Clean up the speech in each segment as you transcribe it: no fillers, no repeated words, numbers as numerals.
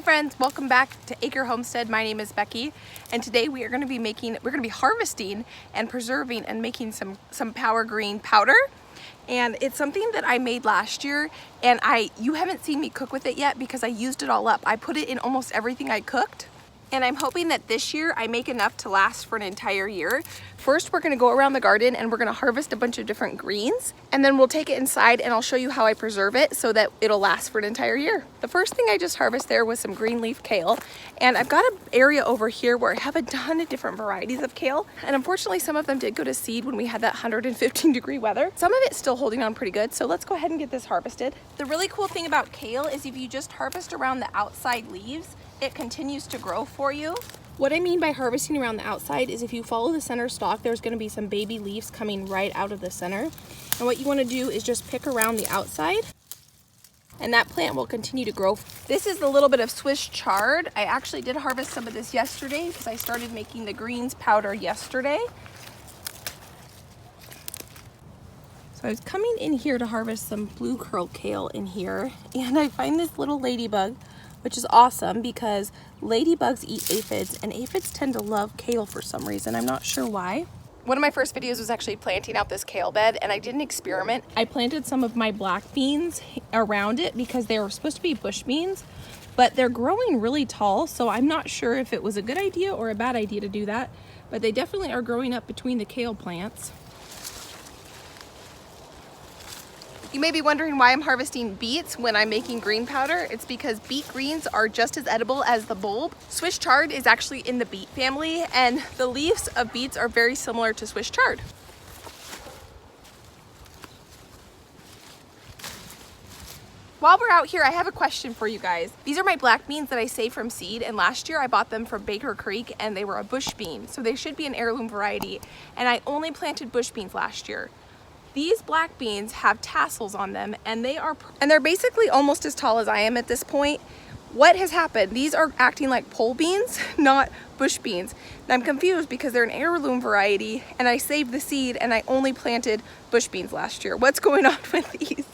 Hey friends, welcome back to Acre Homestead. My name is Becky, and today we're going to be harvesting and preserving and making some power green powder. And it's something that I made last year, and you haven't seen me cook with it yet because I used it all up. I put it in almost everything I cooked. And I'm hoping that this year I make enough to last for an entire year. First, we're gonna go around the garden and we're gonna harvest a bunch of different greens, and then we'll take it inside and I'll show you how I preserve it so that it'll last for an entire year. The first thing I just harvested there was some green leaf kale, and I've got an area over here where I have a ton of different varieties of kale, and unfortunately some of them did go to seed when we had that 115-degree weather. Some of it's still holding on pretty good, so let's go ahead and get this harvested. The really cool thing about kale is if you just harvest around the outside leaves, it continues to grow for you. What I mean by harvesting around the outside is if you follow the center stalk, there's going to be some baby leaves coming right out of the center. And what you want to do is just pick around the outside, and that plant will continue to grow. This is a little bit of Swiss chard. I actually did harvest some of this yesterday because I started making the greens powder yesterday. So I was coming in here to harvest some blue curl kale in here, and I find this little ladybug, which is awesome because ladybugs eat aphids, and aphids tend to love kale for some reason. I'm not sure why. One of my first videos was actually planting out this kale bed, and I did an experiment. I planted some of my black beans around it because they were supposed to be bush beans, but they're growing really tall, so I'm not sure if it was a good idea or a bad idea to do that, but they definitely are growing up between the kale plants. You may be wondering why I'm harvesting beets when I'm making green powder. It's because beet greens are just as edible as the bulb. Swiss chard is actually in the beet family, and the leaves of beets are very similar to Swiss chard. While we're out here, I have a question for you guys. These are my black beans that I saved from seed, and last year I bought them from Baker Creek, and they were a bush bean, so they should be an heirloom variety, and I only planted bush beans last year. These black beans have tassels on them, and they're basically almost as tall as I am at this point. What has happened? These are acting like pole beans, not bush beans. And I'm confused because they're an heirloom variety, and I saved the seed, and I only planted bush beans last year. What's going on with these?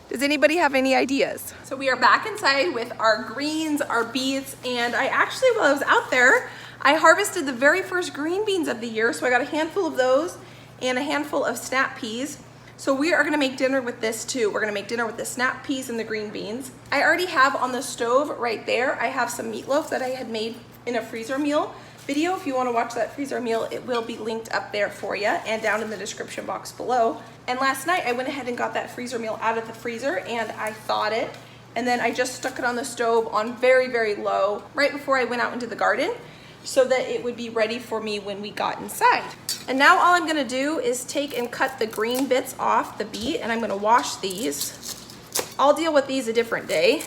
Does anybody have any ideas? So we are back inside with our greens, our beets, and while I was out there, I harvested the very first green beans of the year, so I got a handful of those and a handful of snap peas. So we are gonna make dinner with this too. We're gonna make dinner with the snap peas and the green beans. I already have on the stove right there, I have some meatloaf that I had made in a freezer meal video. If you wanna watch that freezer meal, it will be linked up there for you and down in the description box below. And last night I went ahead and got that freezer meal out of the freezer, and I thawed it. And then I just stuck it on the stove on very, very low right before I went out into the garden, so that it would be ready for me when we got inside. And now all I'm gonna do is take and cut the green bits off the beet, and I'm gonna wash these. I'll deal with these a different day.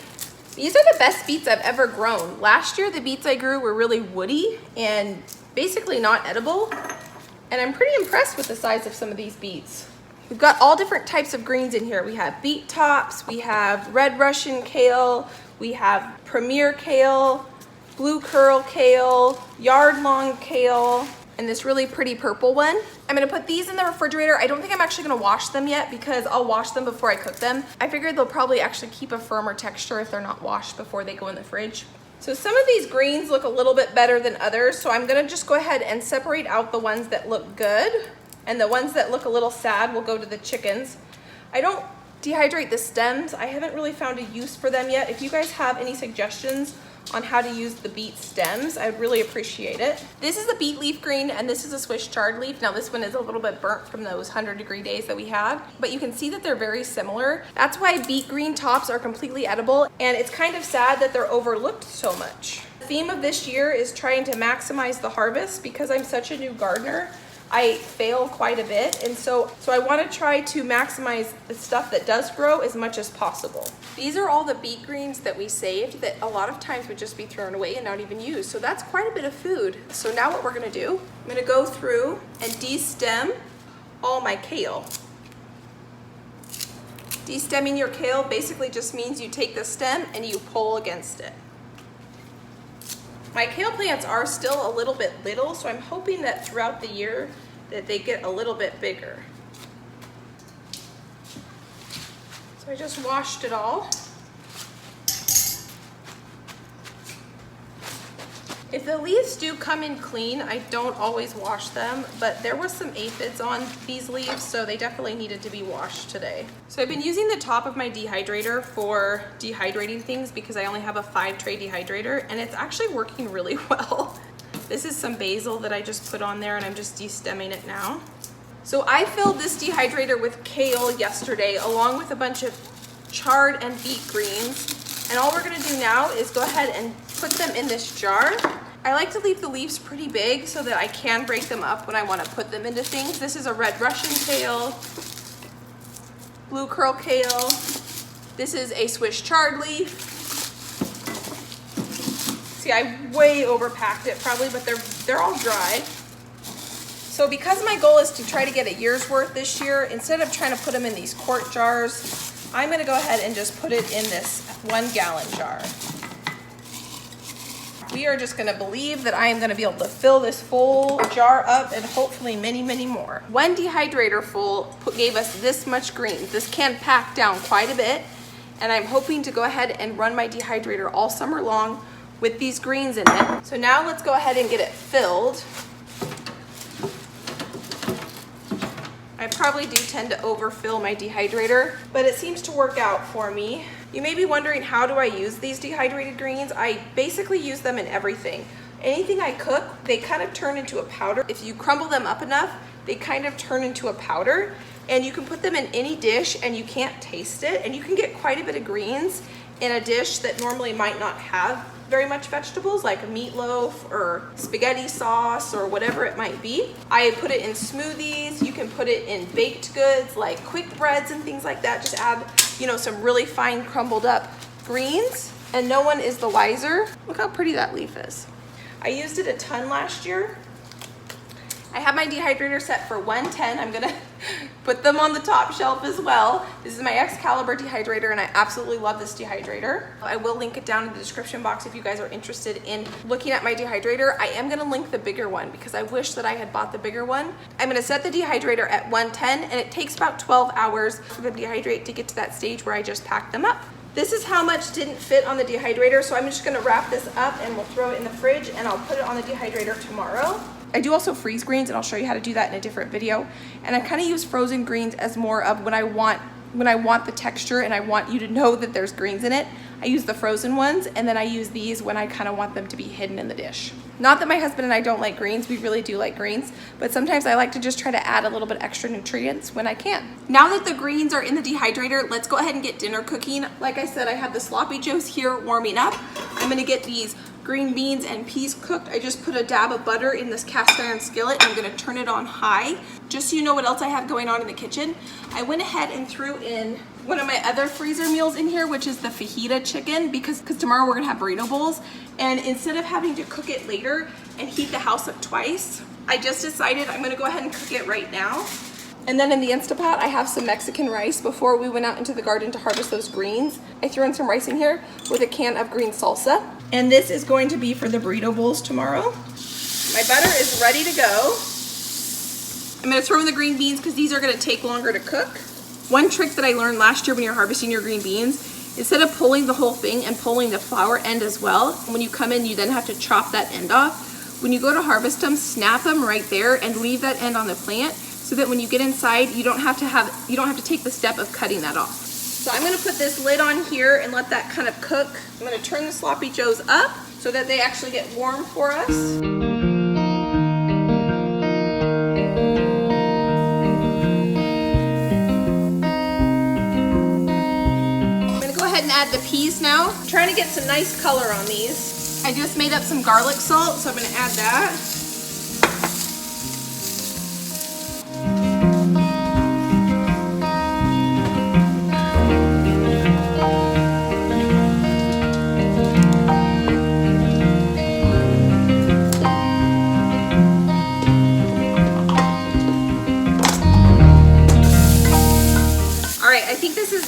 These are the best beets I've ever grown. Last year, the beets I grew were really woody and basically not edible. And I'm pretty impressed with the size of some of these beets. We've got all different types of greens in here. We have beet tops, we have red Russian kale, we have premier kale, blue curl kale, yard long kale, and this really pretty purple one. I'm gonna put these in the refrigerator. I don't think I'm actually gonna wash them yet because I'll wash them before I cook them. I figured they'll probably actually keep a firmer texture if they're not washed before they go in the fridge. So some of these greens look a little bit better than others, so I'm gonna just go ahead and separate out the ones that look good, and the ones that look a little sad will go to the chickens. I don't dehydrate the stems. I haven't really found a use for them yet. If you guys have any suggestions on how to use the beet stems, I'd really appreciate it. This is a beet leaf green, and this is a Swiss chard leaf. Now this one is a little bit burnt from those 100-degree days that we had, but you can see that they're very similar. That's why beet green tops are completely edible, and it's kind of sad that they're overlooked so much. The theme of this year is trying to maximize the harvest. Because I'm such a new gardener, I fail quite a bit, and so I want to try to maximize the stuff that does grow as much as possible. These are all the beet greens that we saved that a lot of times would just be thrown away and not even used, so that's quite a bit of food. So now what we're going to do, I'm going to go through and de-stem all my kale. De-stemming your kale basically just means you take the stem and you pull against it. My kale plants are still a little bit little, so I'm hoping that throughout the year that they get a little bit bigger. So I just washed it all. If the leaves do come in clean, I don't always wash them, but there was some aphids on these leaves, so they definitely needed to be washed today. So I've been using the top of my dehydrator for dehydrating things because I only have a 5-tray dehydrator, and it's actually working really well. This is some basil that I just put on there, and I'm just de-stemming it now. So I filled this dehydrator with kale yesterday, along with a bunch of chard and beet greens. And all we're gonna do now is go ahead and put them in this jar. I like to leave the leaves pretty big so that I can break them up when I wanna put them into things. This is a red Russian kale, blue curl kale. This is a Swiss chard leaf. See, I way overpacked it probably, but they're all dry. So because my goal is to try to get a year's worth this year, instead of trying to put them in these quart jars, I'm gonna go ahead and just put it in this 1 gallon jar. We are just gonna believe that I am gonna be able to fill this full jar up and hopefully many, many more. 1 dehydrator full gave us this much greens. This can pack down quite a bit, and I'm hoping to go ahead and run my dehydrator all summer long with these greens in it. So now let's go ahead and get it filled. I probably do tend to overfill my dehydrator, but it seems to work out for me. You may be wondering, how do I use these dehydrated greens? I basically use them in everything. Anything I cook, they kind of turn into a powder. If you crumble them up enough, they kind of turn into a powder, and you can put them in any dish and you can't taste it, and you can get quite a bit of greens in a dish that normally might not have very much vegetables, like a meatloaf or spaghetti sauce or whatever it might be. I put it in smoothies. You can put it in baked goods like quick breads and things like that. Just add, you know, some really fine crumbled up greens, and no one is the wiser. Look how pretty that leaf is. I used it a ton last year. I have my dehydrator set for 110. I'm gonna put them on the top shelf as well. This is my Excalibur dehydrator, and I absolutely love this dehydrator. I will link it down in the description box if you guys are interested in looking at my dehydrator. I am gonna link the bigger one because I wish that I had bought the bigger one. I'm gonna set the dehydrator at 110, and it takes about 12 hours for them to dehydrate to get to that stage where I just pack them up. This is how much didn't fit on the dehydrator, so I'm just gonna wrap this up and we'll throw it in the fridge, and I'll put it on the dehydrator tomorrow. I do also freeze greens, and I'll show you how to do that in a different video. And I kind of use frozen greens as more of when I want the texture and I want you to know that there's greens in it. I use the frozen ones, and then I use these when I kind of want them to be hidden in the dish. Not that my husband and I don't like greens, we really do like greens, but sometimes I like to just try to add a little bit extra nutrients when I can. Now that the greens are in the dehydrator, let's go ahead and get dinner cooking. Like I said, I have the sloppy joes here warming up. I'm gonna get these green beans and peas cooked. I just put a dab of butter in this cast iron skillet. I'm gonna turn it on high, just so you know what else I have going on in the kitchen. I went ahead and threw in one of my other freezer meals in here, which is the fajita chicken, because tomorrow we're gonna have burrito bowls. And instead of having to cook it later and heat the house up twice, I just decided I'm gonna go ahead and cook it right now. And then in the Instapot, I have some Mexican rice. Before we went out into the garden to harvest those greens, I threw in some rice in here with a can of green salsa. And this is going to be for the burrito bowls tomorrow. My butter is ready to go. I'm gonna throw in the green beans because these are gonna take longer to cook. One trick that I learned last year when you're harvesting your green beans, instead of pulling the whole thing and pulling the flower end as well, when you come in, you then have to chop that end off. When you go to harvest them, snap them right there and leave that end on the plant, so that when you get inside, you don't have to take the step of cutting that off. So I'm gonna put this lid on here and let that kind of cook. I'm gonna turn the sloppy joes up so that they actually get warm for us. I'm gonna go ahead and add the peas now. I'm trying to get some nice color on these. I just made up some garlic salt, so I'm gonna add that.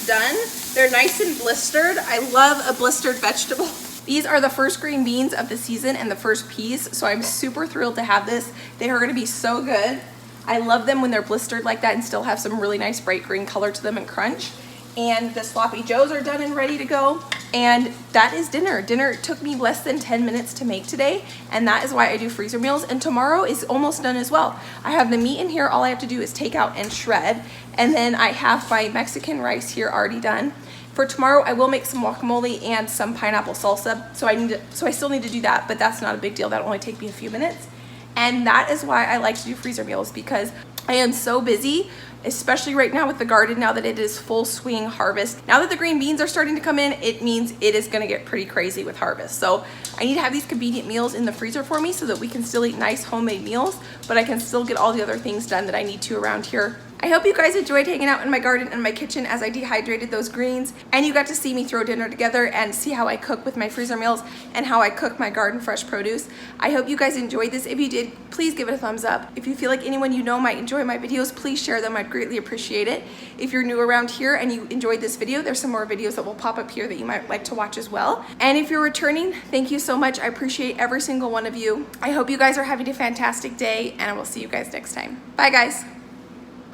Done. They're nice and blistered. I love a blistered vegetable. These are the first green beans of the season and the first peas, so I'm super thrilled to have this. They are gonna be so good. I love them when they're blistered like that and still have some really nice bright green color to them and crunch. And the sloppy joes are done and ready to go. And that is dinner. Dinner took me less than 10 minutes to make today, and that is why I do freezer meals. And tomorrow is almost done as well. I have the meat in here. All I have to do is take out and shred. And then I have my Mexican rice here already done. For tomorrow, I will make some guacamole and some pineapple salsa. So I still need to do that, but that's not a big deal. That'll only take me a few minutes. And that is why I like to do freezer meals, because I am so busy, especially right now with the garden, now that it is full swing harvest. Now that the green beans are starting to come in, it means it is gonna get pretty crazy with harvest. So I need to have these convenient meals in the freezer for me so that we can still eat nice homemade meals, but I can still get all the other things done that I need to around here. I hope you guys enjoyed hanging out in my garden and my kitchen as I dehydrated those greens, and you got to see me throw dinner together and see how I cook with my freezer meals and how I cook my garden fresh produce. I hope you guys enjoyed this. If you did, please give it a thumbs up. If you feel like anyone you know might enjoy my videos, please share them. I'd greatly appreciate it. If you're new around here and you enjoyed this video, there's some more videos that will pop up here that you might like to watch as well. And if you're returning, thank you so much. I appreciate every single one of you. I hope you guys are having a fantastic day, and I will see you guys next time. Bye, guys.